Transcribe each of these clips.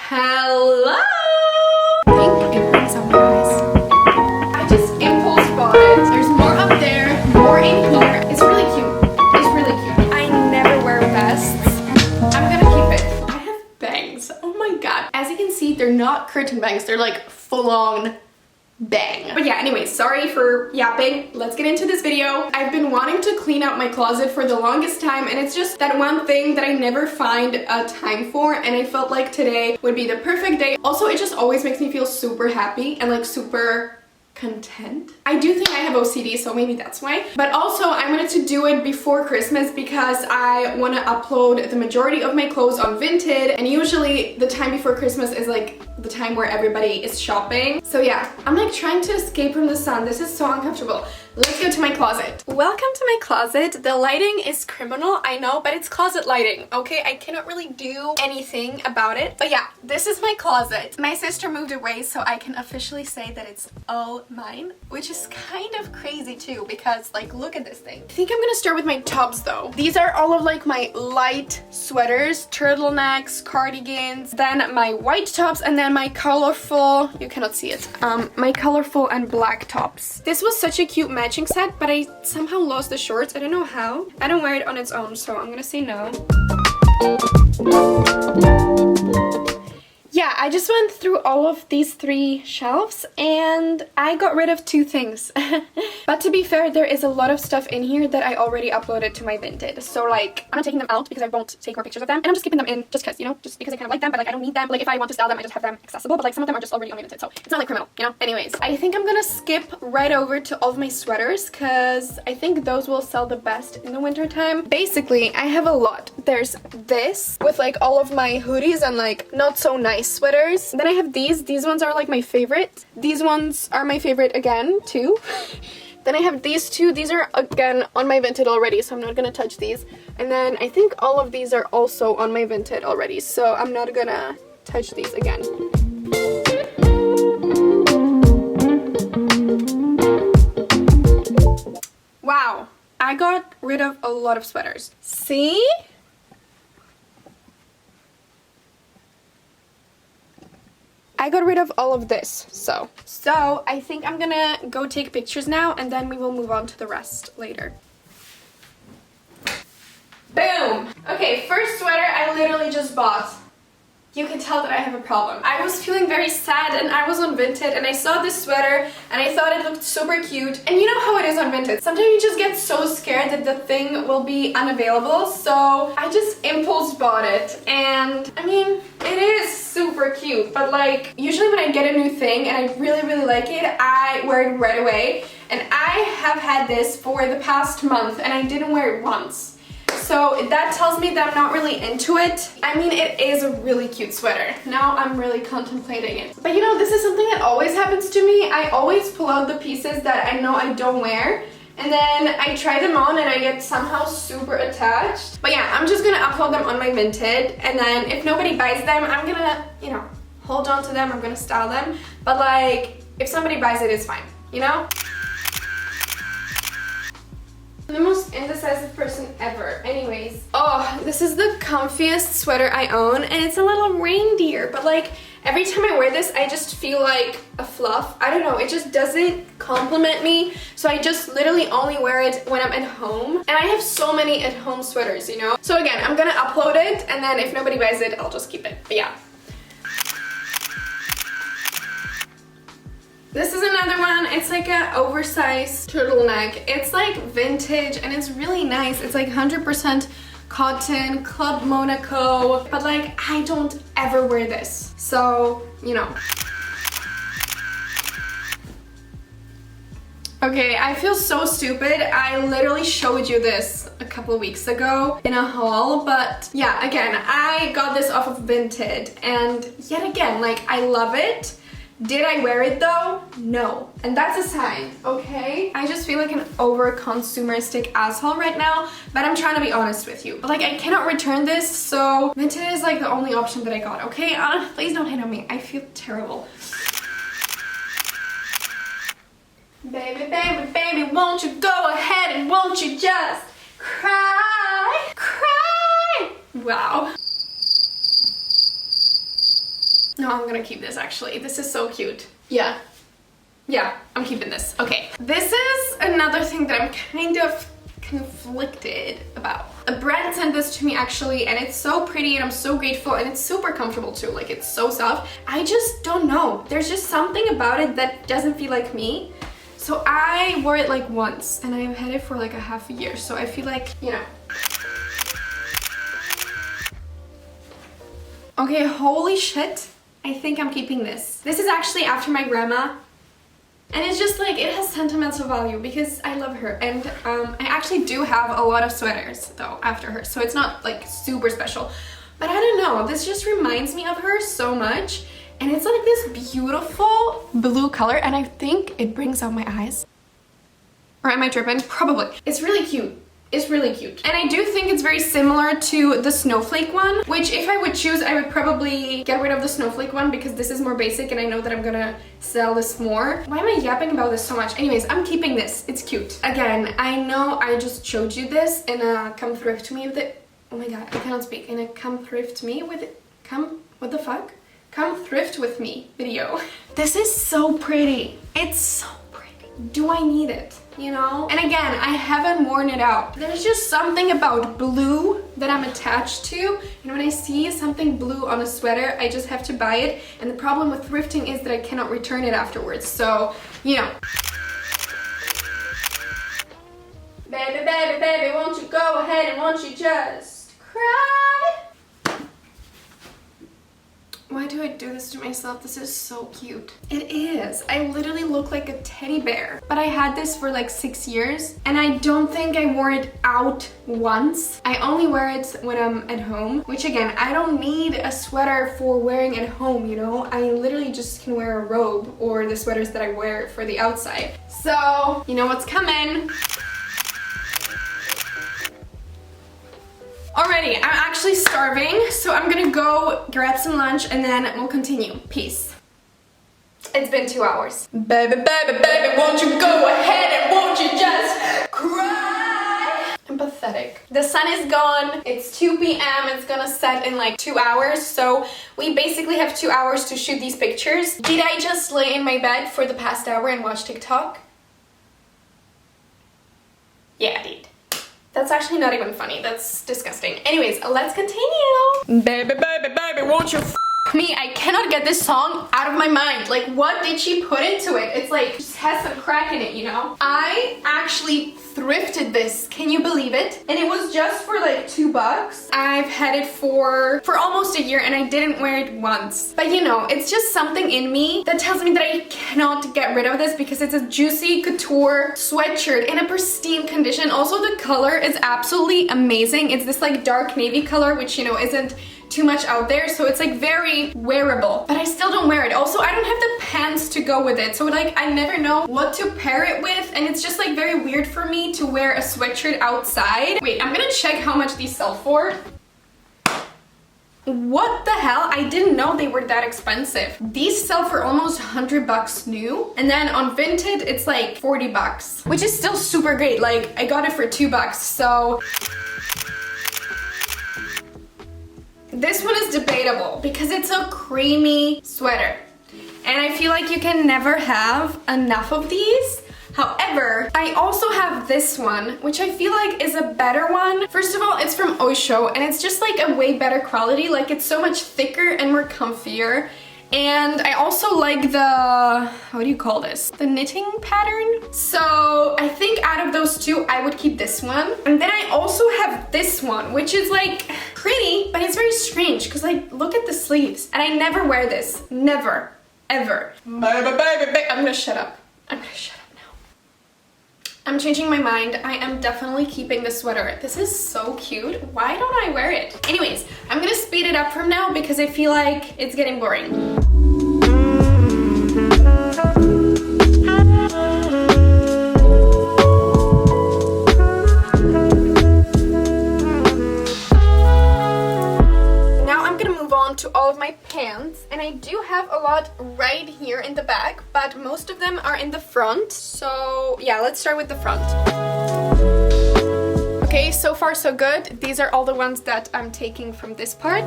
Hello! I think it brings up guys. I just impulse bought it. There's more up there, more in here. It's really cute. It's really cute. I never wear vests. I'm gonna keep it. I have bangs. Oh my god. As you can see, they're not curtain bangs. They're like full-on bang. But yeah, anyway, sorry for yapping. Let's get into this video. I've been wanting to clean out my closet for the longest time, and it's just that one thing that I never find a time for, and I felt like today would be the perfect day. Also, it just always makes me feel super happy and like super content. I do think I have OCD, so maybe that's why. But also I wanted to do it before Christmas because I want to upload the majority of my clothes on Vinted, and usually the time before Christmas is like the time where everybody is shopping. So yeah, I'm like trying to escape from the sun. This is so uncomfortable. Let's go to my closet. Welcome to my closet. The lighting is criminal, I know, but it's closet lighting, okay? I cannot really do anything about it. But yeah, this is my closet. My sister moved away, so I can officially say that it's all mine, which is kind of crazy too, because like, look at this thing. I think I'm gonna start with my tops though. These are all of like my light sweaters, turtlenecks, cardigans, then my white tops, and then my colorful, you cannot see it, my colorful and black tops. This was such a cute matching set, but I somehow lost the shorts. I don't know how. I don't wear it on its own, so I'm gonna say no. Yeah, I just went through all of these 3 shelves and I got rid of 2 things. But to be fair, there is a lot of stuff in here that I already uploaded to my Vinted. So like, I'm not taking them out because I won't take more pictures of them, and I'm just keeping them in just because, you know, just because I kind of like them, but like I don't need them. Like if I want to style them, I just have them accessible, but like some of them are just already on my Vinted, so it's not like criminal, you know? Anyways, I think I'm gonna skip right over to all of my sweaters because I think those will sell the best in the winter time. Basically, I have a lot. There's this with like all of my hoodies and like not so nice sweaters. Then I have these ones are like my favorite. These ones are my favorite again too. Then I have these 2. These are again on my Vinted already, so I'm not gonna touch these. And then I think all of these are also on my Vinted already, so I'm not gonna touch these again. Wow, I got rid of a lot of sweaters. See? I got rid of all of this, so I think I'm gonna go take pictures now, and then we will move on to the rest later. Boom! Okay, first sweater I literally just bought. You can tell that I have a problem. I was feeling very sad and I was on Vinted and I saw this sweater and I thought it looked super cute. And you know how it is on Vinted. Sometimes you just get so scared that the thing will be unavailable, so I just impulse bought it. And I mean, it is super cute, but like usually when I get a new thing and I really like it, I wear it right away. And I have had this for the past month and I didn't wear it once. So that tells me that I'm not really into it. I mean, it is a really cute sweater. Now I'm really contemplating it. But you know, this is something that always happens to me. I always pull out the pieces that I know I don't wear, and then I try them on and I get somehow super attached. But yeah, I'm just gonna upload them on my Vinted, and then if nobody buys them, I'm gonna, you know, hold on to them. I'm gonna style them. But like, if somebody buys it, it's fine, you know? I'm the most indecisive person ever. Anyways, oh, this is the comfiest sweater I own, and it's a little reindeer, but like every time I wear this I just feel like a fluff. I don't know, it just doesn't compliment me, so I just literally only wear it when I'm at home. And I have so many at home sweaters, you know? So again, I'm gonna upload it, and then if nobody buys it, I'll just keep it. But yeah. This is another one. It's like an oversized turtleneck. It's like vintage and it's really nice. It's like 100% cotton, Club Monaco, but like I don't ever wear this. So, you know. Okay, I feel so stupid. I literally showed you this a couple of weeks ago in a haul, but yeah, again, I got this off of Vinted, and yet again, like I love it. Did I wear it though? No. And that's a sign, okay? I just feel like an over-consumeristic asshole right now, but I'm trying to be honest with you. But like, I cannot return this, so Vinted is like the only option that I got, okay? Please don't hate on me. I feel terrible. Baby, baby, baby, won't you go ahead and won't you just cry? Cry! Wow. No, I'm gonna keep this actually. This is so cute. Yeah. Yeah, I'm keeping this. Okay. This is another thing that I'm kind of conflicted about. A brand sent this to me actually, and it's so pretty and I'm so grateful, and it's super comfortable too. Like, it's so soft. I just don't know. There's just something about it that doesn't feel like me. So I wore it like once and I've had it for like a half a year. So I feel like, you know. Okay, holy shit. I think I'm keeping this. This is actually after my grandma. And it's just like, it has sentimental value because I love her. And I actually do have a lot of sweaters though after her. So it's not like super special. But I don't know, this just reminds me of her so much. And it's like this beautiful blue color. And I think it brings out my eyes. Or am I tripping? Probably. It's really cute. It's really cute. And I do think it's very similar to the snowflake one, which if I would choose, I would probably get rid of the snowflake one because this is more basic and I know that I'm gonna sell this more. Why am I yapping about this so much? Anyways, I'm keeping this. It's cute. Again, I know I just showed you this in a come thrift me with it. Oh my god, I cannot speak. In a come thrift me with it. What the fuck? Come thrift with me video. This is so pretty. It's so pretty. Do I need it? You know? And again, I haven't worn it out. There's just something about blue that I'm attached to, and when I see something blue on a sweater, I just have to buy it. And the problem with thrifting is that I cannot return it afterwards. So, you know. Baby, baby, baby, won't you go ahead and won't you just cry? Why do I do this to myself? This is so cute. It is. I literally look like a teddy bear. But I had this for like 6 years and I don't think I wore it out once. I only wear it when I'm at home, which again, I don't need a sweater for wearing at home, you know? I literally just can wear a robe or the sweaters that I wear for the outside. So, you know what's coming. Alrighty, I'm actually starving, so I'm gonna go grab some lunch and then we'll continue. Peace. It's been 2 hours. Baby, baby, baby, won't you go ahead and won't you just cry? I'm pathetic. The sun is gone. It's 2 p.m. It's gonna set in like 2 hours, so we basically have 2 hours to shoot these pictures. Did I just lay in my bed for the past hour and watch TikTok? Yeah, I did. That's actually not even funny. That's disgusting. Anyways, let's continue. Baby, baby, baby, won't you f me? I cannot get this song out of my mind. Like, what did she put into it? It's like, it just has some crack in it, you know? I actually thrifted this. Can you believe it? And it was just for like $2. I've had it for almost a year and I didn't wear it once. But you know, it's just something in me that tells me that I cannot get rid of this because it's a juicy couture sweatshirt in a pristine condition. Also, the color is absolutely amazing. It's this like dark navy color, which, you know, isn't too much out there, so it's like very wearable, but I still don't wear it. Also, I don't have the pants to go with it, so like I never know what to pair it with, and it's just like very weird for me to wear a sweatshirt outside. Wait, I'm gonna check how much these sell for. What the hell? I didn't know they were that expensive. These sell for almost $100 new, and then on Vinted it's like $40, which is still super great. Like, I got it for $2, so this one is debatable because it's a creamy sweater and I feel like you can never have enough of these. However, I also have this one, which I feel like is a better one. First of all, it's from Osho and it's just like a way better quality. Like, it's so much thicker and more comfier. And I also like the, what do you call this? The knitting pattern. So I think out of those two, I would keep this one. And then I also have this one, which is like pretty, but it's very strange because like, look at the sleeves. And I never wear this. Never. Ever. Baby, baby, baby. I'm gonna shut up. I'm gonna shut up now. I'm changing my mind. I am definitely keeping the sweater. This is so cute. Why don't I wear it? Anyways, I'm gonna speed it up from now because I feel like it's getting boring. To all of my pants, and I do have a lot right here in the back, but most of them are in the front. So yeah, let's start with the front. Okay, so far so good. These are all the ones that I'm taking from this part.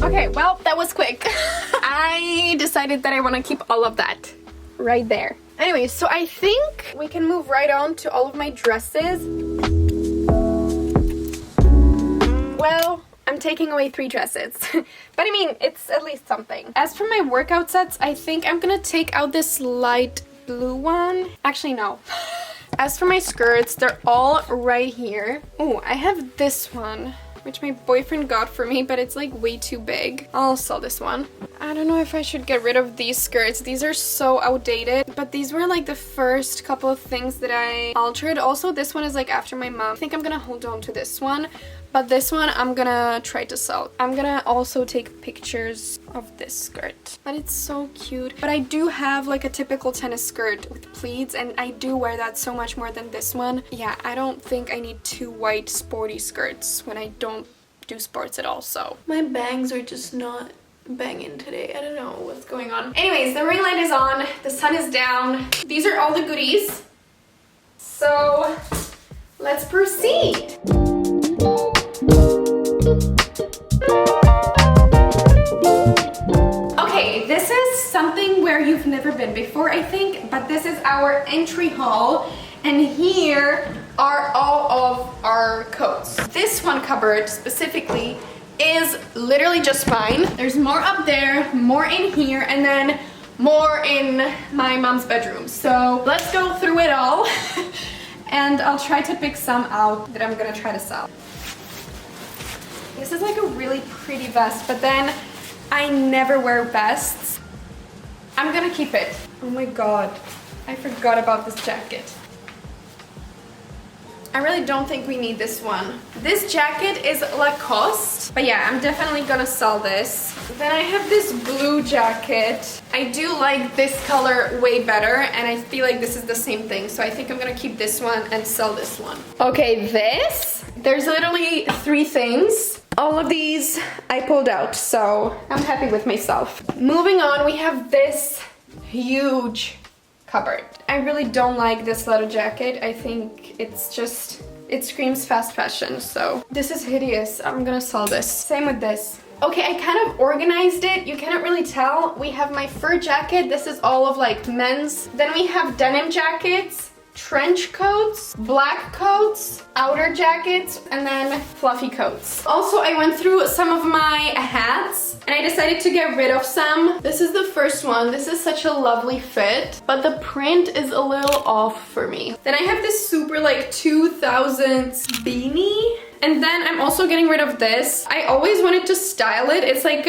Okay, well, that was quick. I decided that I want to keep all of that right there. Anyway, so I think we can move right on to all of my dresses. Well, I'm taking away 3 dresses, but I mean, it's at least something. As for my workout sets, I think I'm gonna take out this light blue one. Actually, no. As for my skirts, they're all right here. Oh, I have this one, which my boyfriend got for me, but it's like way too big. I'll sell this one. I don't know if I should get rid of these skirts. These are so outdated, but these were like the first couple of things that I altered. Also, this one is like after my mom. I think I'm gonna hold on to this one, but this one I'm gonna try to sell. I'm gonna also take pictures of this skirt, but it's so cute. But I do have like a typical tennis skirt with pleats, and I do wear that so much more than this one. Yeah, I don't think I need 2 white sporty skirts when I don't do sports at all. So my bangs are just not banging today. I don't know what's going on. Anyways, the ring light is on, the sun is down. These are all the goodies. So let's proceed. Okay, this is something where you've never been before, I think, but this is our entry hall, and here are all of our coats. This one cupboard specifically is literally just mine. There's more up there, more in here, and then more in my mom's bedroom. So let's go through it all and I'll try to pick some out that I'm gonna try to sell. This is like a really pretty vest, but then I never wear vests. I'm gonna keep it. Oh my god, I forgot about this jacket. I really don't think we need this one. This jacket is Lacoste, but yeah, I'm definitely gonna sell this. Then I have this blue jacket. I do like this color way better, and I feel like this is the same thing, so I think I'm gonna keep this one and sell this one. Okay, there's literally 3 things. All of these I pulled out, so I'm happy with myself. Moving on, we have this huge cupboard. I really don't like this leather jacket. I think it's just, it screams fast fashion, so this is hideous. I'm gonna sell this. Same with this. Okay, I kind of organized it. You cannot really tell. We have my fur jacket. This is all of like men's. Then we have denim jackets, trench coats, black coats, outer jackets, and then fluffy coats. Also, I went through some of my hats and I decided to get rid of some. This is the first one. This is such a lovely fit, but the print is a little off for me. Then I have this super like 2000s beanie. And then I'm also getting rid of this. I always wanted to style it. It's like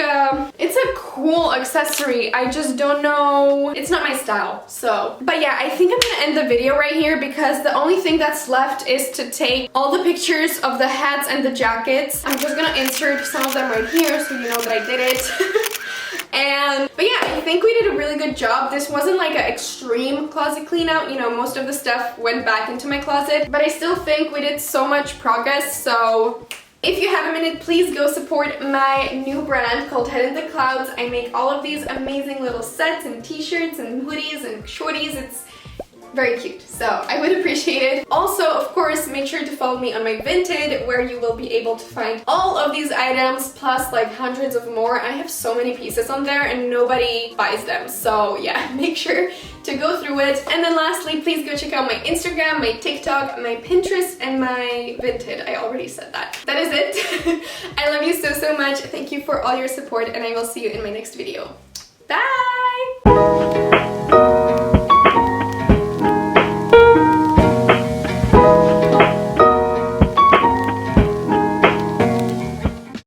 it's a cool accessory. I just don't know. It's not my style, so. But yeah, I think I'm gonna end the video right here because the only thing that's left is to take all the pictures of the hats and the jackets. I'm just gonna insert some of them right here so you know that I did it. But yeah, I think we did a really good job. This wasn't like an extreme closet clean out, you know, most of the stuff went back into my closet, but I still think we did so much progress. So if you have a minute, please go support my new brand called Head in the Clouds. I make all of these amazing little sets and t-shirts and hoodies and shorties. It's very cute, so I would appreciate it. Also, of course, make sure to follow me on my Vinted, where you will be able to find all of these items plus like hundreds of more. I have so many pieces on there and nobody buys them, so yeah, make sure to go through it. And then lastly, please go check out my Instagram, my TikTok, my Pinterest, and my Vinted. I already said that. That is it. I love you so much. Thank you for all your support, and I will see you in my next video. Bye!